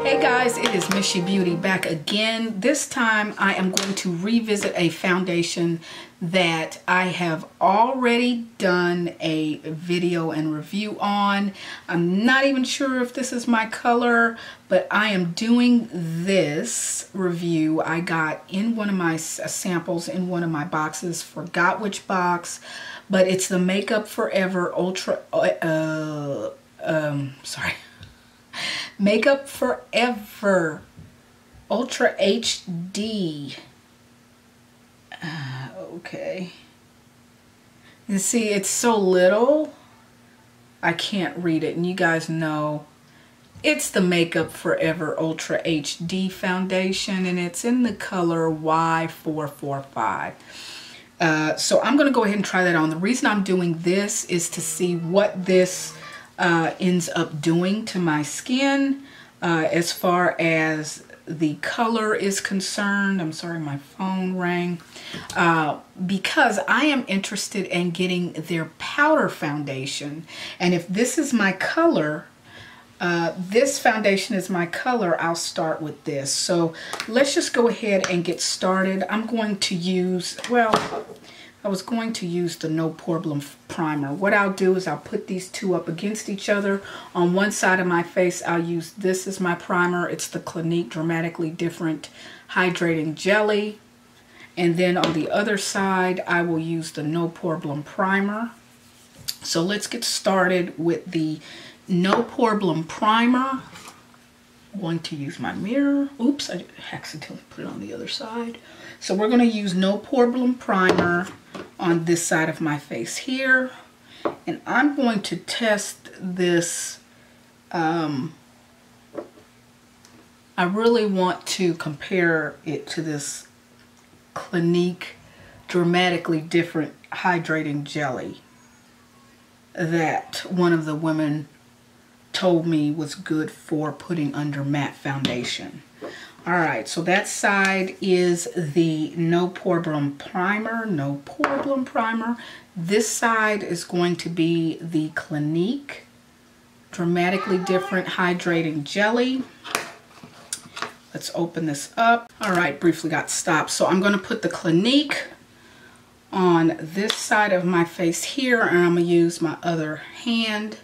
Hey guys, it is Mishy Beauty back again. This time I am going to revisit a foundation that I have already done a video and review on. I'm not even sure if this is my color, but I am doing this review. I got in one of my samples in one of my boxes, forgot which box, but it's the Makeup Forever Ultra, Makeup Forever Ultra HD. Okay. You see, it's so little, I can't read it. And you guys know it's the Makeup Forever Ultra HD foundation, and it's in the color Y445. So I'm going to go ahead and try that on. The reason I'm doing this is to see what this ends up doing to my skin as far as the color is concerned. I'm sorry, my phone rang. Because I am interested in getting their powder foundation. And if this is my color, this foundation is my color, I'll start with this. So let's just go ahead and get started. I'm going to use, well, I was going to use the No Problem primer. What I'll do is I'll put these two up against each other. On one side of my face, I'll use this as my primer. It's the Clinique Dramatically Different Hydrating Jelly. And then on the other side, I will use the No Problem primer. So let's get started with the No Problem primer. I'm going to use my mirror. Oops, I accidentally put it on the other side. So we're going to use No Problem primer on this side of my face here. And I'm going to test this. I really want to compare it to this Clinique Dramatically Different Hydrating Jelly that one of the women told me was good for putting under matte foundation. Alright, so that side is the No Problem primer, No Problem primer. This side is going to be the Clinique Dramatically Different Hydrating Jelly. Let's open this up. Alright, briefly got stopped. So I'm going to put the Clinique on this side of my face here, and I'm going to use my other hand.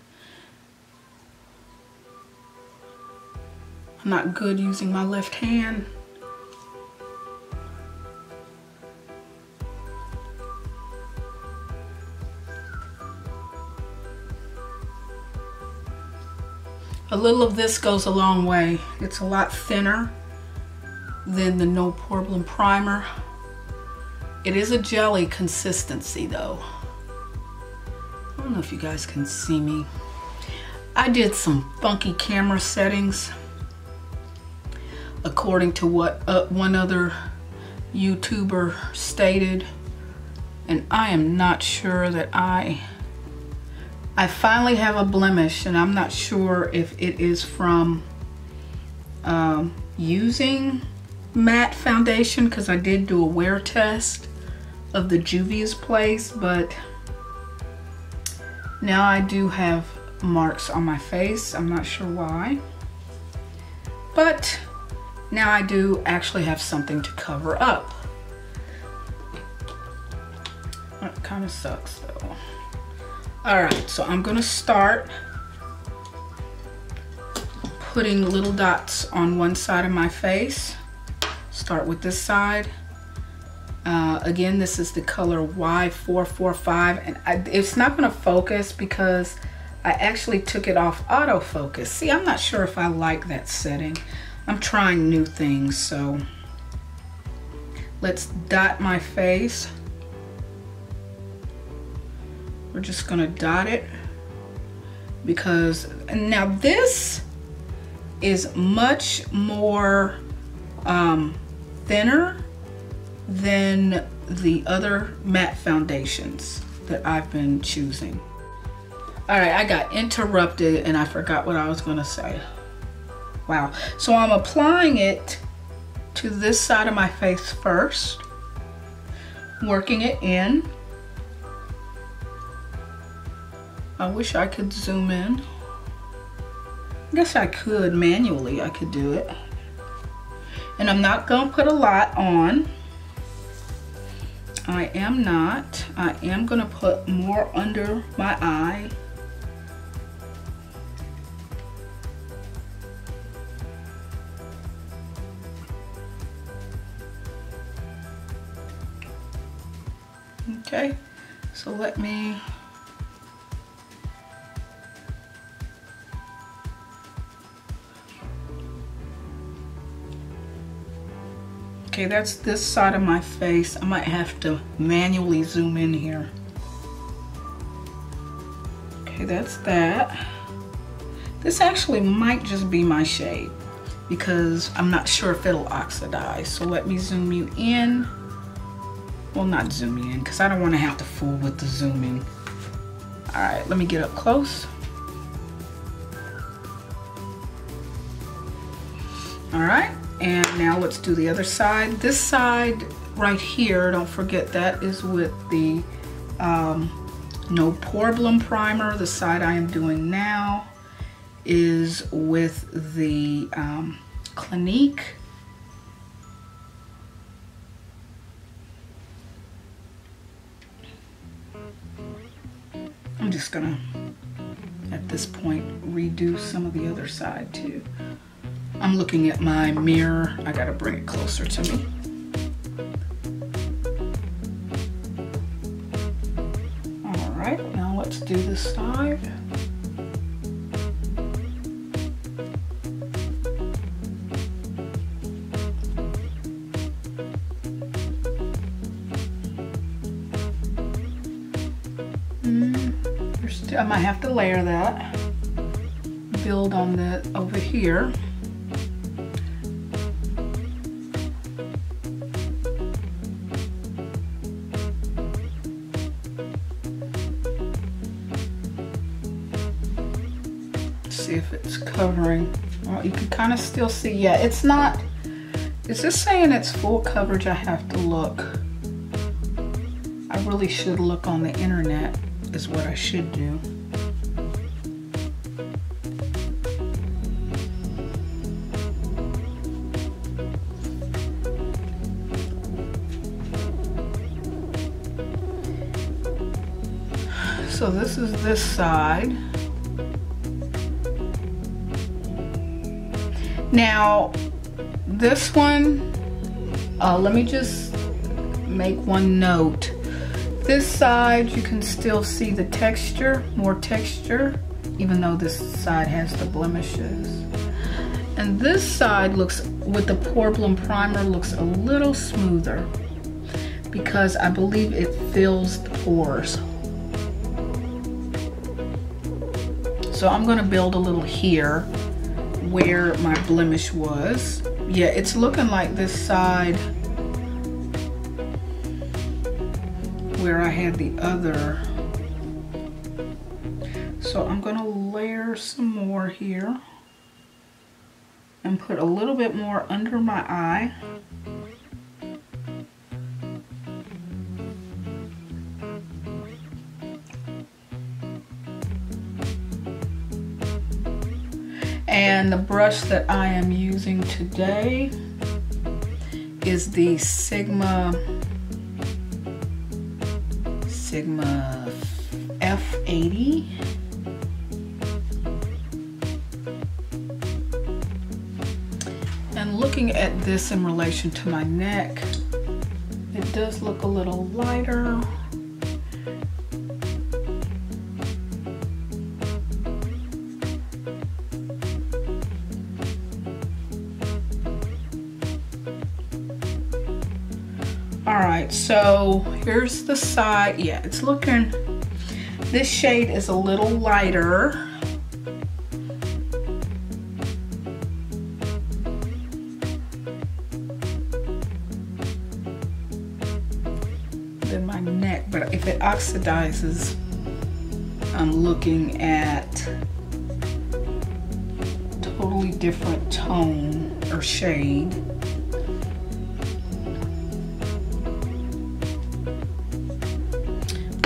I'm not good using my left hand. A little of this goes a long way. It's a lot thinner than the No Problem primer. It is a jelly consistency though. I don't know if you guys can see me. I did some funky camera settings according to what one other YouTuber stated, and I am not sure that I finally have a blemish, and I'm not sure if it is from using matte foundation, because I did do a wear test of the Juvia's Place, but now I do have marks on my face. I'm not sure why, but now I do actually have something to cover up. That kind of sucks though. Alright, so I'm going to start putting little dots on one side of my face. Start with this side. Again, this is the color Y445, and it's not going to focus because I actually took it off autofocus. See, I'm not sure if I like that setting. I'm trying new things, so let's dot my face. We're just gonna dot it because now this is much more thinner than the other matte foundations that I've been choosing. All right, I got interrupted and I forgot what I was gonna say. Wow, so I'm applying it to this side of my face first, working it in. I wish I could zoom in. I guess I could manually, I could do it. And I'm not gonna put a lot on. I am not. I am gonna put more under my eye. Okay, so let me okay, that's this side of my face. I might have to manually zoom in here. Okay, that's that. This actually might just be my shade because I'm not sure if it'll oxidize. So let me zoom you in. Well, not zoom you in because I don't want to have to fool with the zooming. All right, let me get up close. All right. And now let's do the other side. This side right here, don't forget that is with the No Problem primer. The side I am doing now is with the Clinique. I'm just gonna, at this point, redo some of the other side too. I'm looking at my mirror. I gotta bring it closer to me. All right, now let's do this side. I might have to layer that. Build on that over here. See if it's covering. Well, you can kind of still see. Yeah, it's not. Is this saying it's full coverage? I have to look. I really should look on the internet, is what I should do. So this is this side. Now, this one, let me just make one note. This side, you can still see the texture, more texture, even though this side has the blemishes. And this side looks, with the Pore Bloom primer, looks a little smoother because I believe it fills the pores. So I'm gonna build a little here where my blemish was. Yeah, it's looking like this side where I had the other. So I'm gonna layer some more here and put a little bit more under my eye. And the brush that I am using today is the Sigma F80. And looking at this in relation to my neck, it does look a little lighter. All right, so here's the side. Yeah, it's looking, this shade is a little lighter. Than my neck, but if it oxidizes, I'm looking at totally different tone or shade.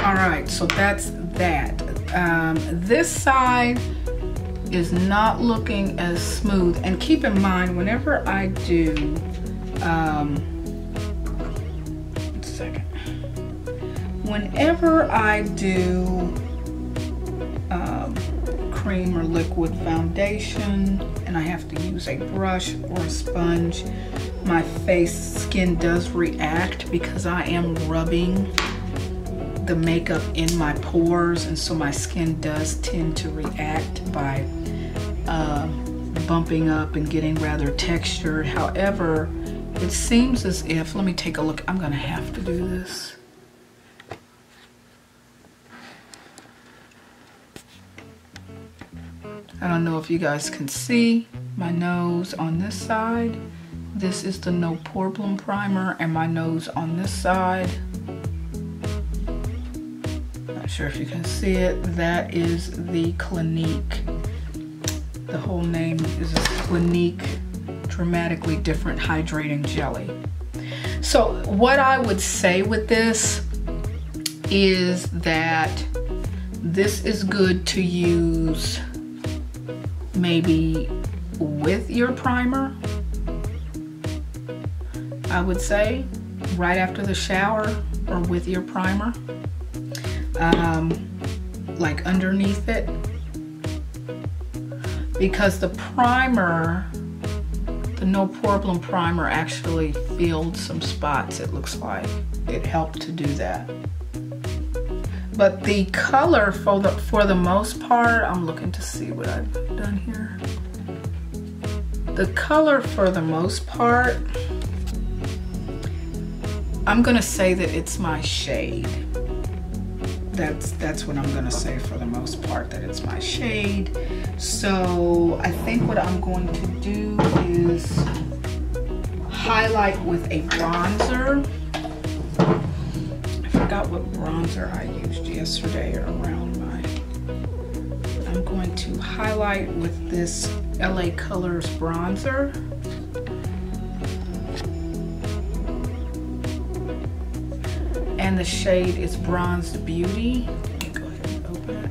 All right, so that's that. This side, is not looking as smooth. And keep in mind, whenever I do, whenever I do cream or liquid foundation and I have to use a brush or a sponge, my skin does react because I am rubbing the makeup in my pores, and so my skin does tend to react by bumping up and getting rather textured. However, it seems as if, let me take a look, I'm gonna have to do this. I don't know if you guys can see my nose on this side. This is the No Problem Primer, and my nose on this side, not sure if you can see it, that is the Clinique. The whole name is a Clinique Dramatically Different Hydrating Jelly. So what I would say with this is that this is good to use maybe with your primer. I would say right after the shower or with your primer, like underneath it, because the primer, the No Problem Primer, actually filled some spots. It looks like it helped to do that. But the color for the most part, I'm looking to see what I've done here. The color for the most part, I'm gonna say that it's my shade. That's what I'm gonna say for the most part, that it's my shade. So I think what I'm going to do is highlight with a bronzer. I forgot what bronzer I used yesterday around my, I'm going to highlight with this LA Colors bronzer. And the shade is Bronzed Beauty. Let me go ahead and open it.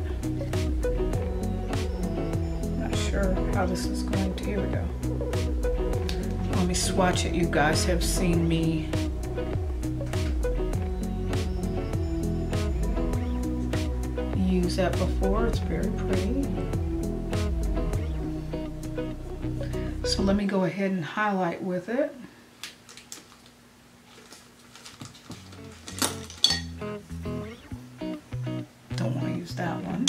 Not sure how this is going to, here we go. Let me swatch it. You guys have seen me use that before. It's very pretty. So let me go ahead and highlight with it. Don't want to use that one.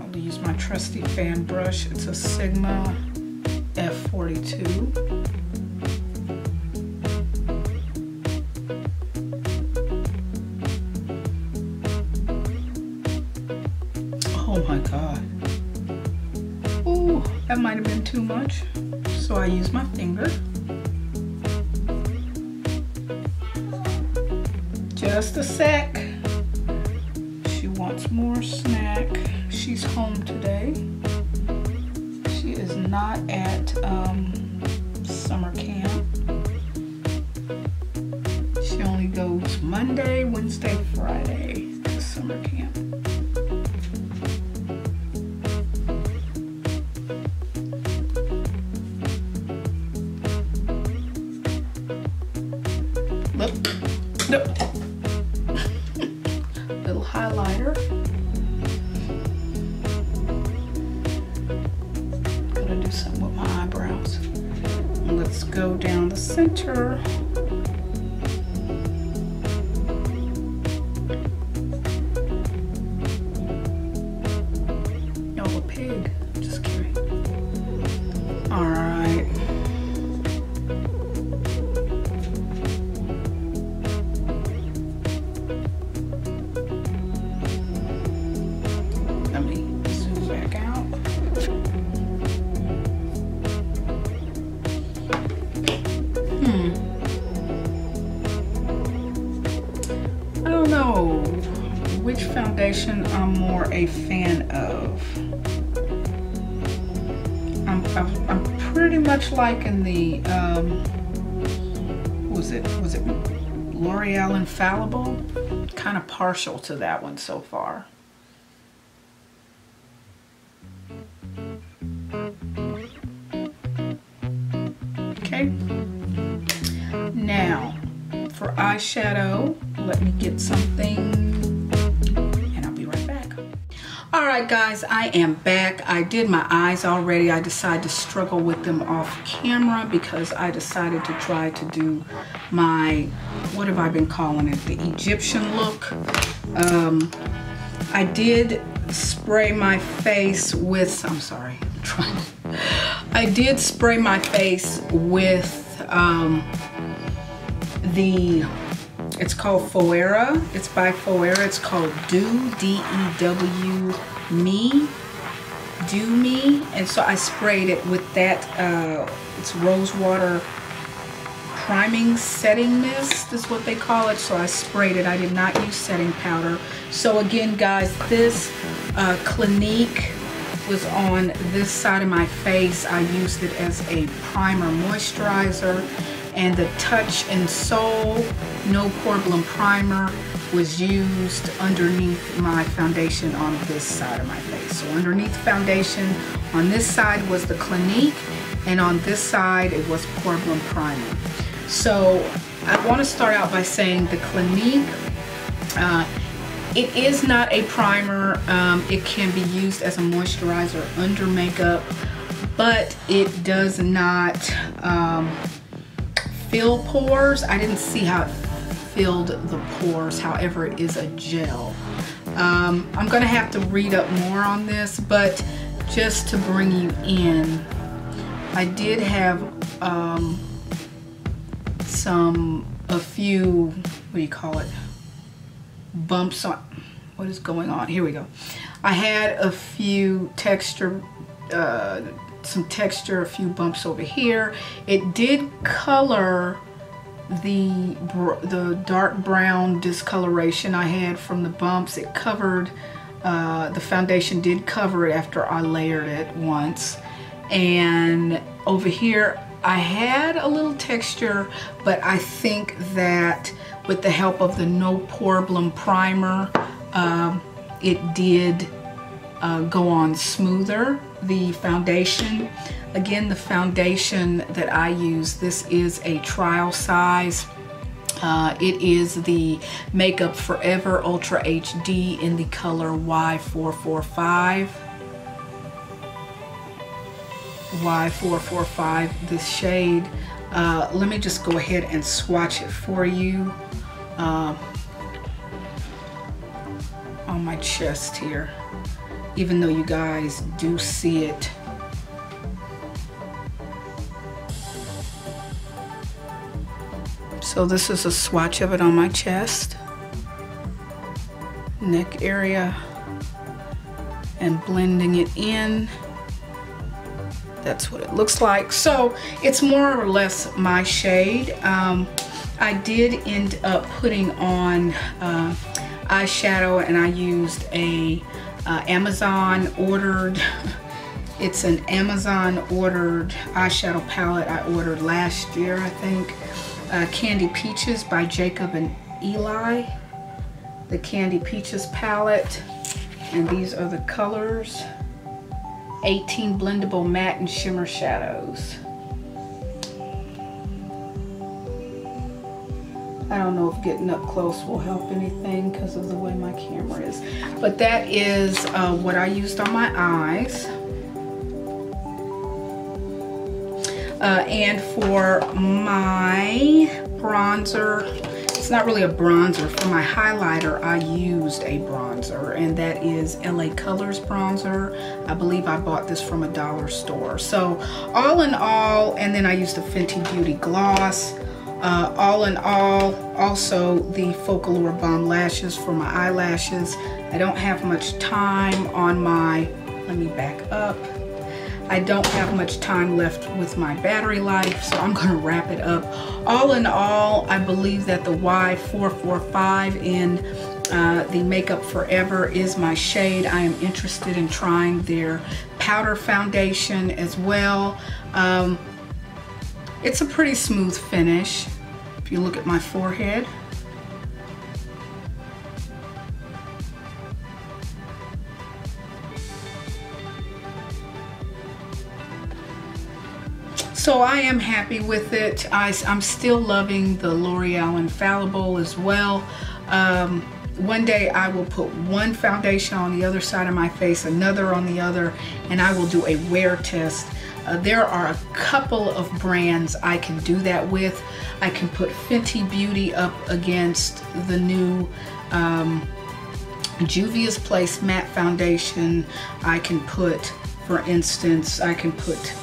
I'll use my trusty fan brush. It's a Sigma F42. Oh my God. Ooh, that might have been too much. So I use my finger. Just a sec. She wants more snack. She's home today. She is not at summer camp. She only goes Monday, Wednesday, Friday to summer camp. Look. Nope. Little highlighter. Gonna do something with my eyebrows. And let's go down the center. Oh, a pig. Just kidding. All right. I don't know which foundation I'm more a fan of. I'm pretty much liking the was it L'Oreal Infallible? Kind of partial to that one so far. Okay. Now, for eyeshadow, let me get something, and I'll be right back. All right, guys, I am back. I did my eyes already. I decided to struggle with them off camera because I decided to try to do my, what have I been calling it, the Egyptian look. I did spray my face with, I'm sorry, I'm trying to, I did spray my face with it's called Foera. It's by Foera. It's called Dew, D-E-W, Me, Dew Me. And so I sprayed it with that, it's rose water priming setting mist is what they call it. So I sprayed it. I did not use setting powder. So again, guys, this Clinique was on this side of my face. I used it as a primer moisturizer, and the Touch and Soul No Problem Primer was used underneath my foundation on this side of my face. So underneath foundation, on this side was the Clinique, and on this side it was Problem Primer. So I want to start out by saying the Clinique, it is not a primer. It can be used as a moisturizer under makeup, but it does not fill pores. I didn't see how it filled the pores. However, it is a gel. I'm gonna have to read up more on this, but just to bring you in, I did have a few, what do you call it, bumps on, what is going on? Here we go. I had a few texture, some texture, a few bumps over here. It did color the dark brown discoloration I had from the bumps. It covered, the foundation did cover it after I layered it once. And over here I had a little texture, but I think that with the help of the No Problem Primer, it did go on smoother. The foundation, again, the foundation that I use, this is a trial size. It is the Makeup Forever Ultra HD in the color Y445. Y445, this shade. Let me just go ahead and swatch it for you on my chest here, even though you guys do see it. So this is a swatch of it on my chest, neck area, and blending it in. That's what it looks like. So it's more or less my shade. I did end up putting on eyeshadow, and I used a Amazon ordered, it's an Amazon ordered eyeshadow palette I ordered last year, I think. Candy Peaches by Jacob and Eli. The Candy Peaches palette, and these are the colors. 18 blendable matte and shimmer shadows. I don't know if getting up close will help anything because of the way my camera is, but that is what I used on my eyes. And for my bronzer, it's not really a bronzer. For my highlighter, I used a bronzer, and that is LA Colors bronzer. I believe I bought this from a dollar store. So all in all, and then I used the Fenty Beauty gloss. All in all, also the Focallure Balm lashes for my eyelashes. I don't have much time on my, let me back up. I don't have much time left with my battery life, so I'm gonna wrap it up. All in all, I believe that the Y445 in the Makeup Forever is my shade. I am interested in trying their powder foundation as well. It's a pretty smooth finish if you look at my forehead. So I am happy with it. I'm still loving the L'Oreal Infallible as well. One day I will put one foundation on the other side of my face, another on the other, and I will do a wear test. There are a couple of brands I can do that with. I can put Fenty Beauty up against the new Juvia's Place matte foundation. I can put, for instance, I can put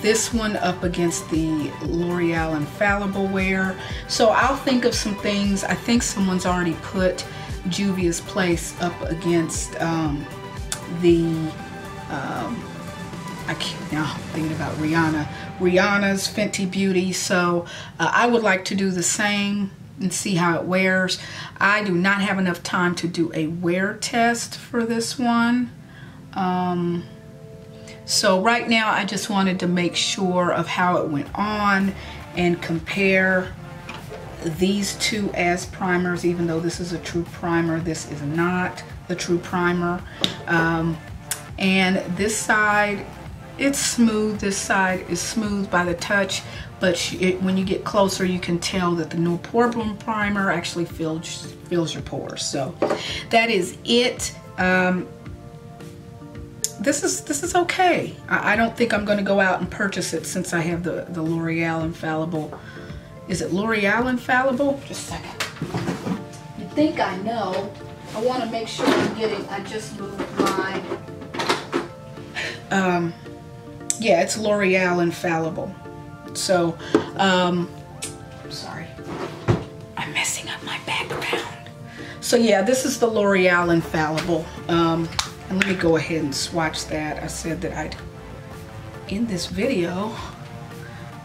this one up against the L'Oreal Infallible wear. So I'll think of some things. I think someone's already put Juvia's Place up against now I'm thinking about Rihanna's Fenty Beauty. So I would like to do the same and see how it wears. I do not have enough time to do a wear test for this one. So right now I just wanted to make sure of how it went on and compare these two as primers. Even though this is a true primer, this is not the true primer. And this side, it's smooth. This side is smooth by the touch, but when you get closer, you can tell that the No Problem primer actually fills your pores. So that is it. This is okay. I don't think I'm going to go out and purchase it since I have the L'Oreal Infallible. Is it L'Oreal Infallible? Just a second. You think I know. I want to make sure I'm getting, I just moved my, yeah, it's L'Oreal Infallible. So, sorry, I'm messing up my background. So yeah, this is the L'Oreal Infallible. And let me go ahead and swatch that. I said that I'd end this video.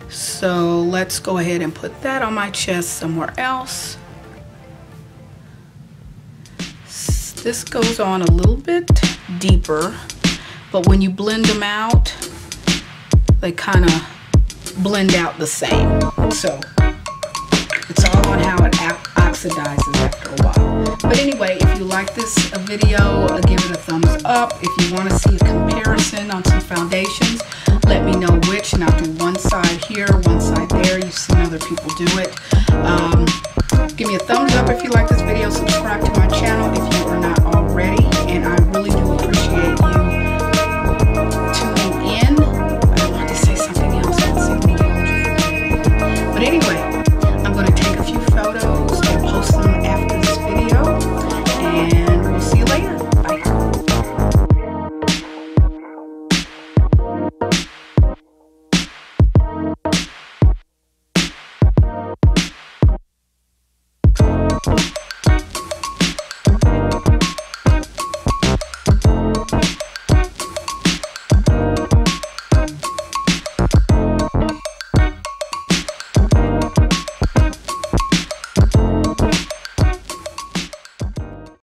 So let's go ahead and put that on my chest somewhere else. This goes on a little bit deeper, but when you blend them out, they kind of blend out the same. So it's all on how it oxidizes after a while. But anyway, if you like this video, give it a thumbs up. If you want to see a comparison on some foundations, let me know which, and I'll do one side here, one side there. You've seen other people do it. Give me a thumbs up if you like this video. Subscribe to